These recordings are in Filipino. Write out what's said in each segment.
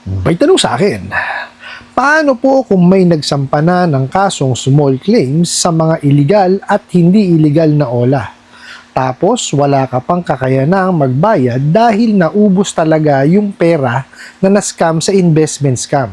May tanong sa akin, paano po kung may nagsampa na ng kasong small claims sa mga illegal at hindi illegal na OLA? Tapos wala ka pang kakayanang magbayad dahil naubos talaga yung pera na na-scam sa investment scam.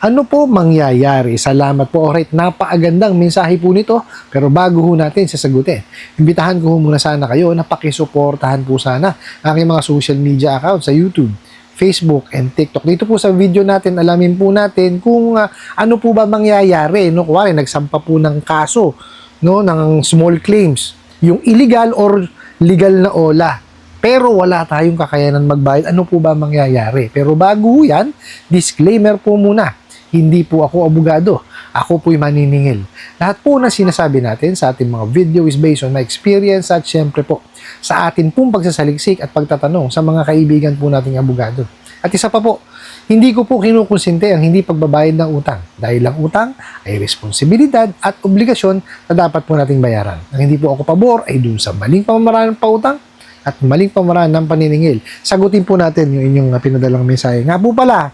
Ano po mangyayari? Salamat po. Alright, napakagandang mensahe po nito. Pero bago ho natin sasagutin, imbitahan ko muna sana kayo na pakisuportahan po sana aking mga social media accounts sa YouTube, Facebook, and TikTok. Dito po sa video natin, alamin po natin kung ano po ba mangyayari. No? Kuwari, nagsampa po ng kaso, no, ng small claims. Yung illegal or legal na OLA. Pero wala tayong kakayanan magbayad. Ano po ba mangyayari? Pero bago yan, disclaimer po muna. Hindi po ako abogado. Ako po'y maniningil. Lahat po na sinasabi natin sa ating mga video is based on my experience at syempre po sa atin pong pagsasaliksik at pagtatanong sa mga kaibigan po nating abogado. At isa pa po, hindi ko po kinukonsente ang hindi pagbabayad ng utang dahil ang utang ay responsibilidad at obligasyon na dapat po nating bayaran. Ang hindi po ako pabor ay dun sa maling pamamaraan ng pautang at maling pamamaraan ng paniningil. Sagutin po natin yung inyong pinadalang mensahe. Nga po pala,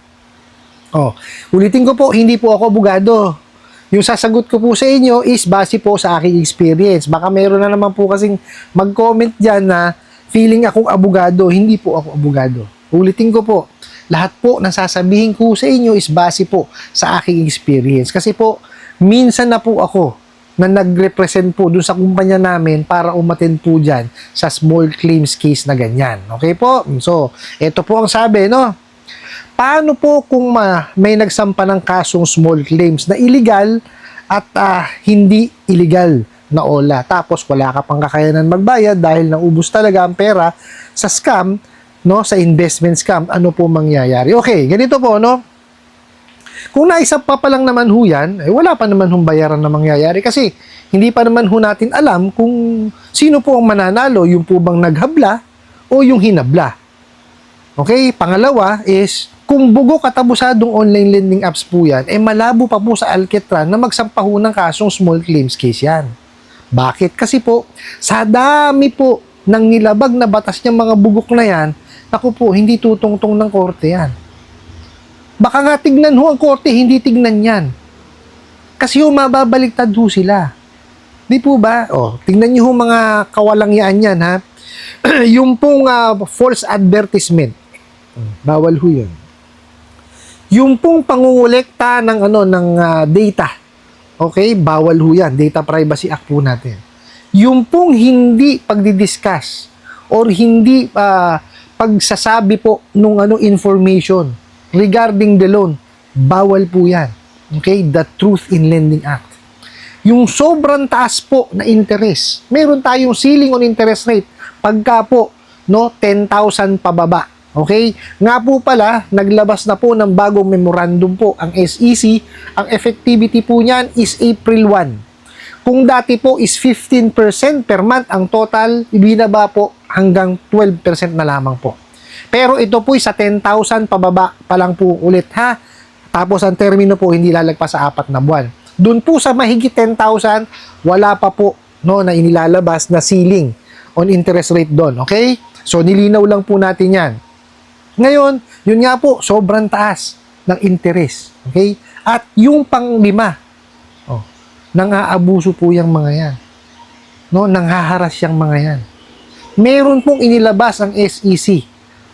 ulitin ko po, hindi po ako abogado. Yung sasagot ko po sa inyo is base po sa aking experience. Baka meron na naman po kasing mag-comment dyan na feeling akong abogado. Hindi po ako abogado. Ulitin ko po, lahat po na sasabihin ko sa inyo is base po sa aking experience. Kasi po, minsan na po ako na nag-represent po dun sa kumpanya namin para umattend po dyan sa small claims case na ganyan. Okay po? So, ito po ang sabi, no? Paano po kung may nagsampa ng kasong small claims na illegal at hindi illegal na OLA? Tapos wala ka pang kakayanan magbayad dahil naubos talaga ang pera sa scam, no, sa investment scam. Ano po mangyayari? Okay, ganito po, no? Kung naisapa pa lang naman ho yan, wala pa naman hong bayaran na mangyayari kasi hindi pa naman ho natin alam kung sino po ang mananalo, yung po bang naghabla o yung hinabla. Okay, pangalawa is, kung bugo katabusadong online lending apps po yan, malabo pa po sa Alcatran na magsampa ho ng kasong small claims case yan. Bakit? Kasi po, sa dami po ng nilabag na batas niyang mga bugok na yan, naku po, hindi tutungtong ng korte yan. Baka nga tignan ho ang korte, hindi tignan yan. Kasi ho, mababaliktad ho sila. Di po ba? Tignan niyo ho mga kawalangyaan yan, ha? Yung pong false advertisement, bawal ho yun. Yung pong pangungulekta ng data, okay, bawal ho yan. Data Privacy Act po natin. Yung pong hindi pagdidiscuss or hindi pagsasabi po nung information regarding the loan, bawal po yan. Okay, the Truth in Lending Act. Yung sobrang taas po na interest, meron tayong ceiling on interest rate pagka po 10,000 pababa. Okay? Nga po pala, naglabas na po ng bagong memorandum po ang SEC. Ang effectivity po niyan is April 1. Kung dati po is 15% per month ang total, ibinaba po hanggang 12% na lamang po. Pero ito po sa 10,000 pababa pa lang po ulit, ha. Tapos ang termino po hindi lalagpas sa 4 na buwan. Doon po sa mahigit 10,000, wala pa po na inilalabas na ceiling on interest rate doon. Okay? So nilinaw lang po natin yan. Ngayon, yun nga po, sobrang taas ng interest. Okay? At yung pang-5, nang-aabuso po yung mga yan. No? Nanghaharas yung mga yan. Meron pong inilabas ang SEC,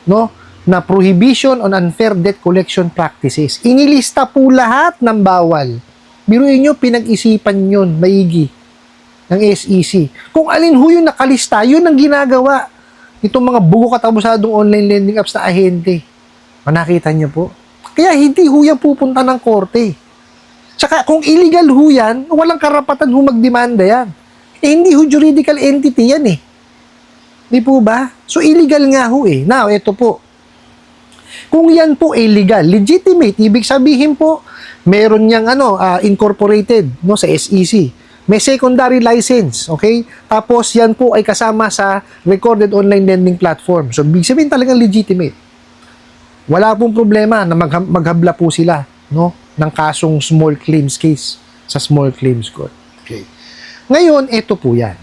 no, na prohibition on unfair debt collection practices. Inilista po lahat ng bawal. Biruin nyo, pinag-isipan yun, maigi, ng SEC. Kung alin ho yung nakalista, yun ang ginagawa itong mga bugo katabusadong online lending apps na ahente. Nakita niyo po? Kaya hindi ho yan pupunta ng korte. Tsaka kung illegal ho yan, walang karapatan ho magdemanda yan. Hindi ho juridical entity yan eh. Di po ba? So illegal nga ho eh. Now, ito po. Kung yan po illegal, legitimate, ibig sabihin po, meron niyang incorporated sa SEC. May secondary license, okay? Tapos yan po ay kasama sa recorded online lending platform. So, ibig sabihin talagang legitimate. Wala pong problema na maghabla po sila, ng kasong small claims case sa small claims court. Okay. Ngayon, ito po yan.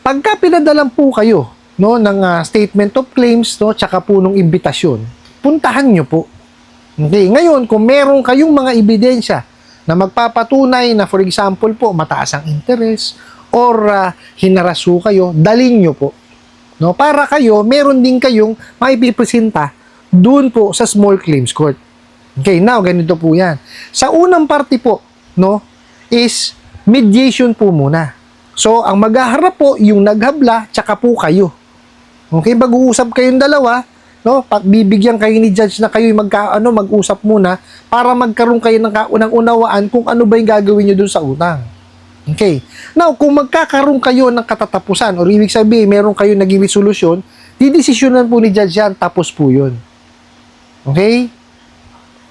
Pagka pinadalan po kayo ng statement of claims, tsaka po nung imbitasyon, puntahan nyo po. Okay, ngayon kung meron kayong mga ebidensya na magpapatunay na for example po mataas ang interest or hinaraso kayo, dalin nyo po. No, para kayo meron din kayong maipipresenta doon po sa small claims court. Okay, now ganito po 'yan. Sa unang parte po, no, is mediation po muna. So, ang maghaharap po yung naghabla tsaka po kayo. Okay, mag-uusap kayong dalawa, no? Bibigyan kayo ni judge na kayo mag-usap muna para magkaroon kayo ng kaunang-unawaan kung ano ba yung gagawin niyo doon sa utang. Okay. Now, kung magkakaroon kayo ng katatapusan or ibig sabihin meron kayo naging resolusyon, didesisyonan po ni judge yan, tapos po 'yun. Okay?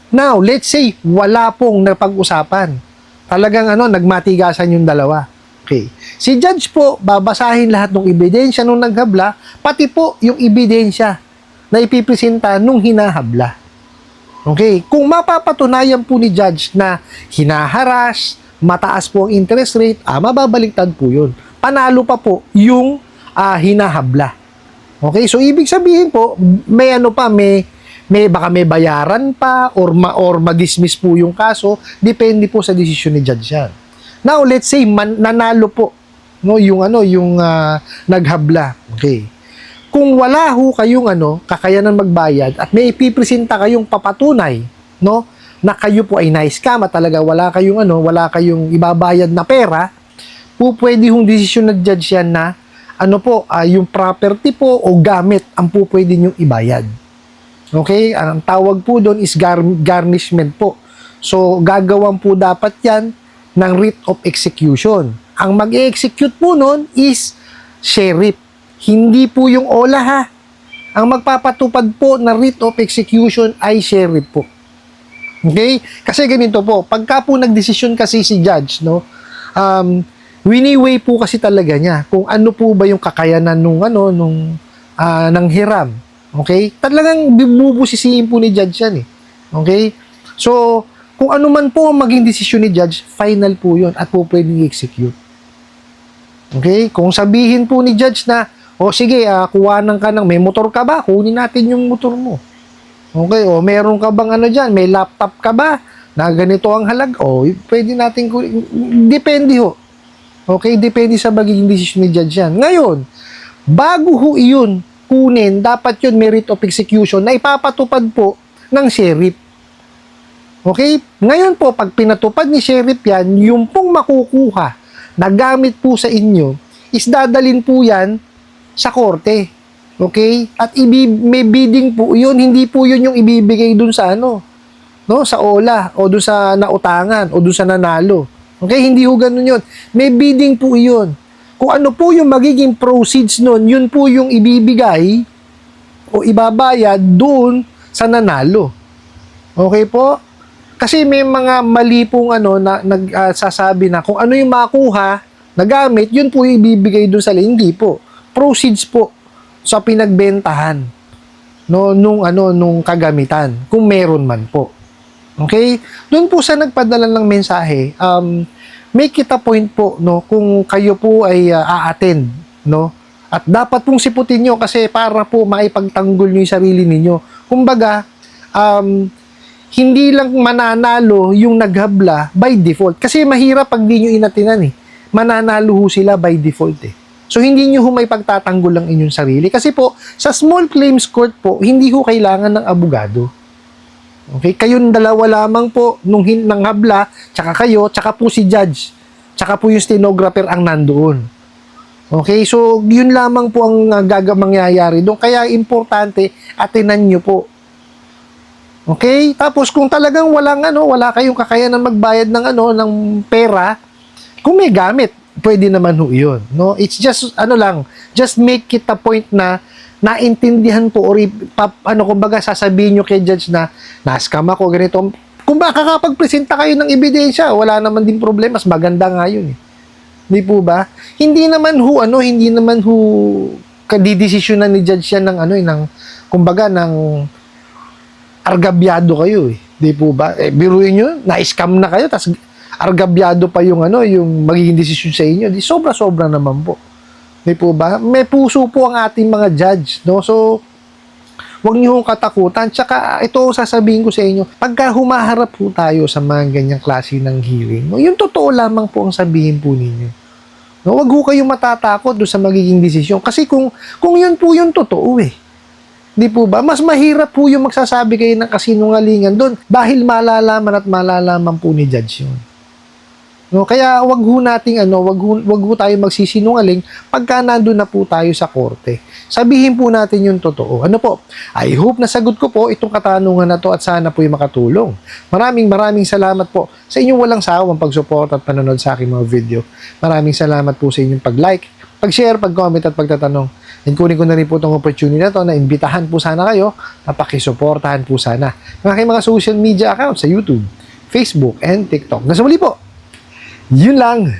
Now, let's say wala pong napag-usapan. Talagang nagmatigasan yung dalawa. Okay. Si judge po, babasahin lahat ng ebidensya nung naghabla, pati po yung ebidensya na ipipresenta nung hinahabla. Okay. Kung mapapatunayan po ni judge na hinaharas, mataas po ang interest rate, mababaliktad po yun. Panalo pa po yung hinahabla. Okay. So, ibig sabihin po, baka may bayaran pa or ma-dismiss po yung kaso, depende po sa desisyon ni judge yan. Now, let's say nanalo po yung naghabla. Okay. Kung wala ho kayong kakayanan magbayad at may ipipresenta kayong papatunay, no, na kayo po ay na-scam at talaga wala kayong ibabayad na pera, po pwede hong desisyon ng judge yan na yung property po o gamit ang po pwede nyong ibayad. Okay? Ang tawag po doon is garnishment po. So, gagawin po dapat yan ng writ of execution. Ang mag-execute po noon is sheriff. Hindi po yung OLA ha. Ang magpapatupad po ng writ of execution ay sheriff po. Okay? Kasi ganito po, pagka po nagdesisyon kasi si judge, no, wini-weigh po kasi talaga niya kung ano po ba yung kakayanan ng hiram. Okay? Talagang bubusisiin po ni judge yan eh. Okay? So, kung ano man po ang maging desisyon ni judge, final po yun at po pwedeng i-execute. Okay? Kung sabihin po ni judge na, sige, kuhanan ka may motor ka ba? Kunin natin yung motor mo. Okay? O meron ka bang dyan? May laptop ka ba? Na ganito ang halag? Pwede natin kunin. Depende ho. Okay? Depende sa magiging desisyon ni judge yan. Ngayon, bago ho iyon kunin, dapat yun merit of execution na ipapatupad po ng sheriff. Okay? Ngayon po, pag pinatupad ni sheriff yan, yung pong makukuha na gamit po sa inyo, is dadalin po yan sa korte. Okay? At may bidding po yun, hindi po yun yung ibibigay dun sa sa OLA, o dun sa nautangan, o dun sa nanalo. Okay? Hindi ho ganun yun. May bidding po yun. Kung ano po yung magiging proceeds nun, yun po yung ibibigay o ibabayad doon sa nanalo. Okay po? Kasi may mga mali pong nagsasabi na kung ano yung makuha na gamit, yun po yung ibibigay doon sa hindi po. Proceeds po sa pinagbentahan nung kagamitan, kung meron man po. Okay? Doon po sa nagpadala ng mensahe, make it a point po, no, kung kayo po ay a-attend, no? At dapat pong siputin nyo kasi para po maipagtanggol nyo yung sarili ninyo. Kumbaga, hindi lang mananalo yung naghabla by default. Kasi mahirap pag di nyo inatinan eh. Mananalo ho sila by default eh. So, hindi nyo ho may pagtatanggol ang inyong sarili. Kasi po, sa small claims court po, hindi ho kailangan ng abogado. Okay, kayong dalawa lamang po nung habla, tsaka kayo, tsaka po si judge, tsaka po yung stenographer ang nandoon. Okay, so yun lamang po ang mangyayari doon. Kaya importante, atinan nyo po. Okay, tapos kung talagang wala kayong kakayanan magbayad ng pera, kung may gamit, pwede naman ho yun. No? It's just, just make it a point na naintindihan po or kumbaga sasabihin nyo kay judge na na-scam ako, ganito. Kung baka kapag-presenta kayo ng ebidensya, wala naman din problema, mas maganda nga yun eh. Di po ba? Hindi naman ho kadidesisyonan ni judge yan ng kumbaga ng argabyado kayo eh. Di po ba? Biruin nyo, na-scam na kayo, tas argabyado pa yung magiging desisyon sa inyo. Di sobra-sobra naman po. Di po ba? May puso po ang ating mga judge, no? So, Huwag niyo hong katakutan. Tsaka ito sasabihin ko sa inyo, pagka humaharap po tayo sa mga ganyang klase ng hearing, no, yung totoo lamang po ang sabihin po ninyo. No, wag ho kayong matatakot doon sa magiging desisyon. Kasi kung yun po yung totoo di po ba? Mas mahirap po yung magsasabi kayo ng kasinungalingan doon dahil malalaman po ni Judge yun. No, kaya wag ho nating wag ho tayo magsisinungaling pagka nandoon na po tayo sa korte. Sabihin po natin yung totoo. Ano po? I hope nasagot ko po itong katanungan na to at sana po yung makatulong. Maraming salamat po sa inyong walang sawang pagsuporta at panonood sa aking mga video. Maraming salamat po sa inyong pag-like, pag-share, pag-comment at pagtatanong. And kunin ko na rin po itong opportunity na to na imbitahan po sana kayo na pakisuportahan po sana ng aking mga social media accounts sa YouTube, Facebook, and TikTok. Nasa muli po, yun lang.